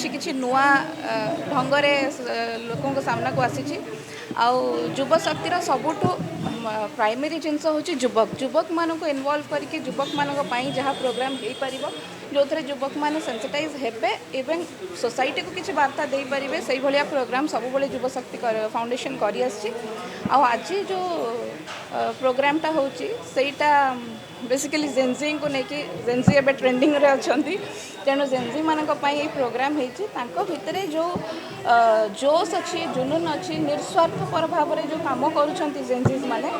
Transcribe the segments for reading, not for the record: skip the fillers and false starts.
किछि नुआ ढंगरे लोकों को सामना को आसी आउ युवा शक्तिर सबुठु प्राइमरी जिनस हूँ युवक युवक मान को इनवॉल्व करके युवक मान जहाँ प्रोग्राम हो पार जो थे युवक मैंने सेंसिटाइज हेबे एवं सोसाइटी को किसी वार्ता दे पारे से भाया प्रोग्राम सब युव शक्ति फाउंडेशन कर आज जो प्रोग्रामटा होटा बेसिकली जेनजी को लेकिन जेनजी एवं ट्रेंडिंग रे अच्छा तेणु जेनजी मान प्रोग्राम भितर जो जोश अच्छी जुनून अच्छी निस्वार्थपर भाव में जो कम करेंजीज मैंने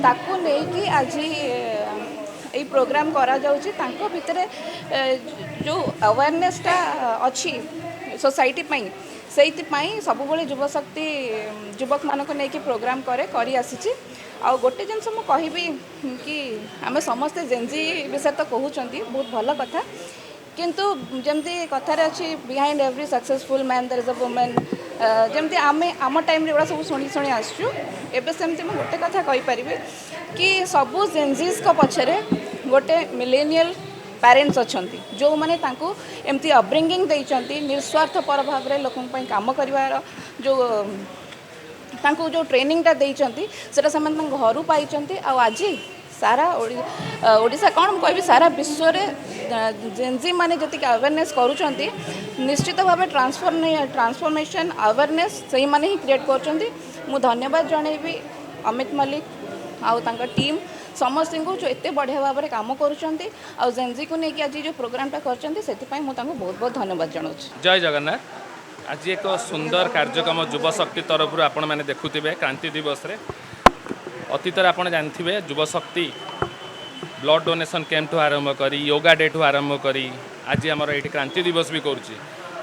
ताकू लेकिन आज ये प्रोग्राम करा जाउची तांको भितर जो अवेयरनेसटा अच्छी सोसाइटी पाई से सब युव शक्ति युवक मान को लेकिन प्रोग्राम करी आसी आ गोटे जिनस मु कहबी कि आम समस्ते जेनजी विषय तो कहते बहुत भल कथा किंतु जमती कथार अच्छी behind every successful man there is a woman जमती आम टाइम रे सब शुणी शुणी आसचु एबे सेमती मु गोटे कथा कहि परिबे कि सबू जेनजीज को पछरे गोटे मिलेनियल पेरेंट्स अच्छी जो मैंने एमती अपब्रिंगिंग देइचंती निस्वार्थपर भाव में लोकों काम करिवार जो जो ट्रेनिंगटा देइचंती सेटा से घर पाई आज सारा ओडिशा कौन कह सारा विश्व में जेनजी मैंने जी अवेयरनेस करुँच निश्चित भाव ट्रांसफॉर्मेशन अवेयरनेस से मैंने ही क्रिएट कर धन्यवाद जनइबी अमित मल्लिक आउ टीम समस्त को जो एत बढ़िया भाव में कम कर जेनजी को लेकिन आज जो प्रोग्रामटा कर बहुत बहुत धन्यवाद जनाऊँ। जय जगन्नाथ। आज एक सुंदर कार्यक्रम युव शक्ति तरफ आपण मैंने देखुवे क्रांति दिवस रे अतीत आप जानते युव शक्ति ब्लड डोनेशन कैंप ठू आरंभ कर योगा डे ठू आरंभ कर आज आमर ये क्रांति दिवस भी कर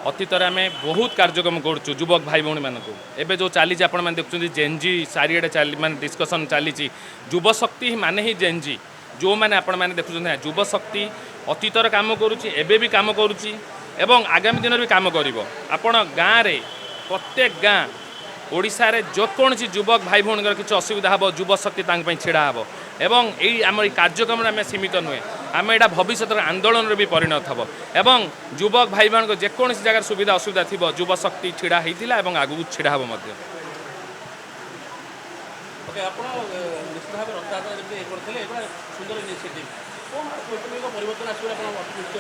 अतीत आम बहुत कार्यक्रम करुँ युवक भाई भौणी मानक एवं जो चली आप देखुं जेनजी चारिड़े चली माने डिस्कसन चली युव शक्ति माने ही जेनजी जो मैंने आपण मैंने देखुं युव शक्ति अतीतर काम करुँची एबे भी काम करुँची एवं आगामी दिन भी काम करिवो आपण गाँव रे प्रत्येक गाँ ओडिशा रे जो कौन युवक भाई भौणी किसी असुविधा हे युव शक्ति छिड़ा हे एवं यही आम कार्यक्रम आम सीमित नुहे आम यहाँ भविष्य आंदोलन भी परिणत हे एवं युवक भाई मान जेकोसी जगह सुविधा असुविधा थी युव शक्ति छिड़ा होता है आगू छिड़ा हे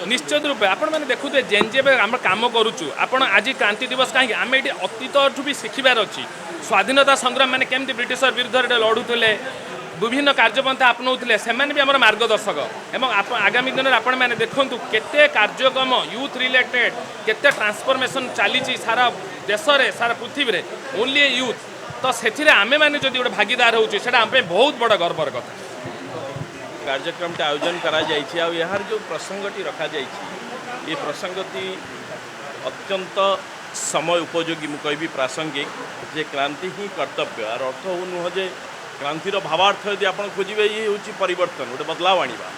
निश्चित रूपे आपण मैंने देखुए जेनजी आम कम करुचु आपण आज क्रांति दिवस कहीं आम ये अतीत भी शिखबार अच्छी स्वाधीनता संग्राम मैंने केमती ब्रिटिशर विरुद्ध लड़ुले विभिन्न कार्यपंथा अपनाऊे से भी आम मार्गदर्शक एवं आगामी दिन में आपण मैंने देखूँ केते कार्यक्रम यूथ रिलेटेड केते ट्रांसफॉर्मेशन चली सारा देश में सारा पृथ्वी में ओनली यूथ तो से आमे मैंने जो गोटे भागीदार होची सेटा आम बहुत बड़ गर्वर कथा कार्यक्रम आयोजन करा जाइए आ यार जो प्रसंगटी रखा जाइए ये प्रसंगटी अत्यंत समय उपयोगी मु कहबी प्रासंगिक जे क्रांति ही कर्तव्य आर अर्थ हो नुह जे क्रांतिर भावार्थ यदि आप खोजे ये हूँ परिवर्तन गोटे बदलाव आनिबा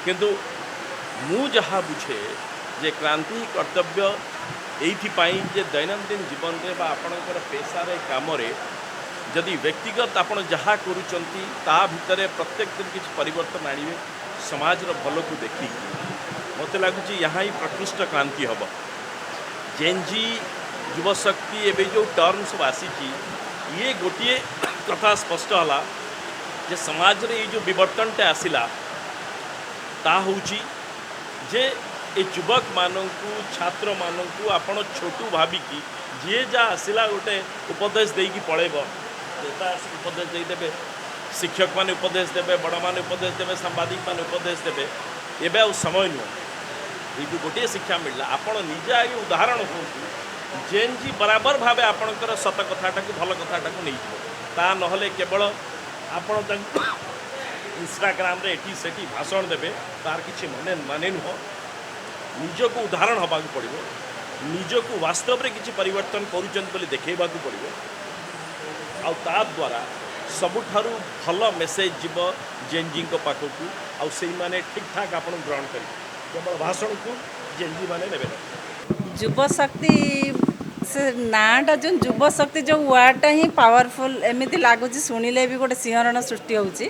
किंतु मु जहाँ बुझे जे क्रांति ही कर्तव्य एइथिपाई जे दैनंदिन जीवन में आपणकर पेशार काम जदि व्यक्तिगत आप जहाँ करुँच ता भितर प्रत्येक दिन किसी परिवर्तन आणवे समाज भल को देखिकी मत लगुच यहाँ ही प्रकृष्ट क्रांति हम जेनजी युव शक्ति एवं जो टर्म सब आसी ये गोटे कथा स्पष्ट है जे समाज रे ये जो विवर्तनटा आसला ता हूँ जे ये युवक मानू छात्र मानू आपण छोटू भाविकी जी जहाँ आसला गोटे उपदेश देकी पलैब उपदेश देदेवे शिक्षक माने उपदेश देवे बड़ माने उपदेश देवे सांबादिक माने उपदेश देवे एवं आ समय नुह ये गोटे शिक्षा मिलला आपण निजे आगे उदाहरण हूँ जेनजी बराबर भाव आपणकर सत कथाटा भल कथाटा नहीं ता नहले केवल आपण इंस्टाग्राम रे एटी सेटी भाषण देवे तार किसी माने नुह निजक उदाहरण हवा पड़ो निजक वास्तव में किसी परिवर्तन करुँच देखा पड़ो आ द्वारा सबुठारु भल मेसेज जीव जेनजी पाखक आई मैंने ठीक ठाक आप ग्रहण कर केवल भाषण को जेनजी मैंने ने युव शक्ति से नाटा जो युव शक्ति जो वर्डटा ही पावरफुल एमती लगुच शुणिले भी गोटे सिंहरण सृष्टि होची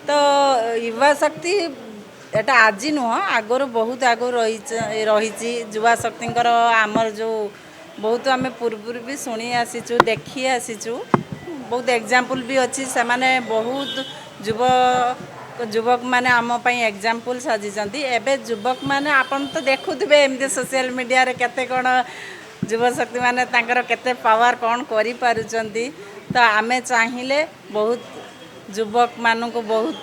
तो युवा शक्ति एटा आज नुह आगर बहुत आगु रही युवा शक्तिर आमर जो बहुत आम पूर्व भी शुणी आसीचु देखी आसीचु बहुत एग्जाम्पल भी अच्छी से माने बहुत युवक माने आम एग्जाम्पल साजिଛନ୍ତି एबे युवक माने आपन तो देखुथिबे एमती सोशल मीडिया रे केते कोन युवा शक्ति माने तांकर केते पावर कोन करि पारुचंती तो आमे चाहिए बहुत युवक मानू को बहुत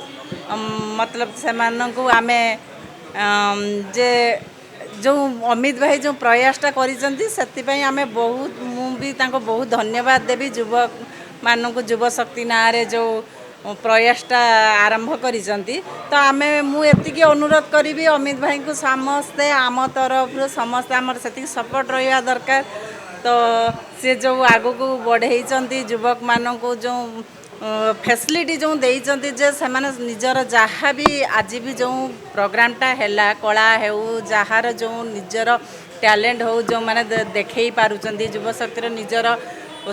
मतलब से मानू आमे जे जो अमित भाई जो प्रयासटा करिसें आमे बहुत मु भी तांको बहुत धन्यवाद देवी युवक मानू युवा शक्ति ना रे जो प्रयासटा आरंभ करिसेंती तो आमे मु एतिकी अनुरोध करी अमित भाई को समस्ते आम तरफ समस्ते आमर सेतिकी सपोर्ट रहा दरकार तो से जो आगो को बढ़ई युवक मानू जो फैसिलिटी जो देइचंती जे से माने निजर जहाँ भी आज भी जो प्रोग्रामटा हैला कला हेउ जहाँ जो निजर टैलेंट हो जो माने देखई पारुचंती युवा शक्तिर निजर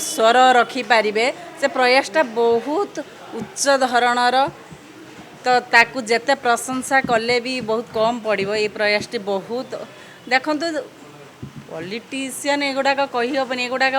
स्वर रखी पारिबे से प्रयासटा बहुत उच्च धरणर तो ताकू जेते प्रशंसा कले भी बहुत कम पड़ो ये प्रयासटी बहुत देखंतु पॉलिटिशियन एगुड़ाक कही हेबनी एगुड़ाक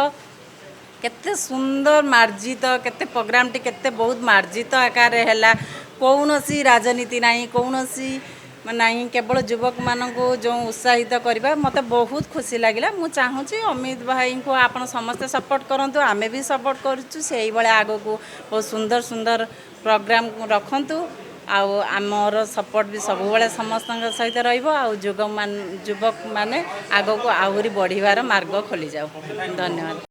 केते सुंदर मार्जित केते प्रोग्रामटी केते बहुत मार्जित आकार है कौन सी राजनीति नहीं कौन सी नहीं केवल युवक मानू जो उत्साहित करवा मत बहुत खुशी लगे मु चाहूँगी अमित भाई को आपण समस्ते सपोर्ट करूँ आमे भी सपोर्ट करुँ से आग को बहुत सुंदर सुंदर प्रोग्राम रखु आमर सपोर्ट भी सब समस्त सहित रुवक माने आग को आहरी बढ़िवार मार्ग खोली जाऊ धन्यवाद।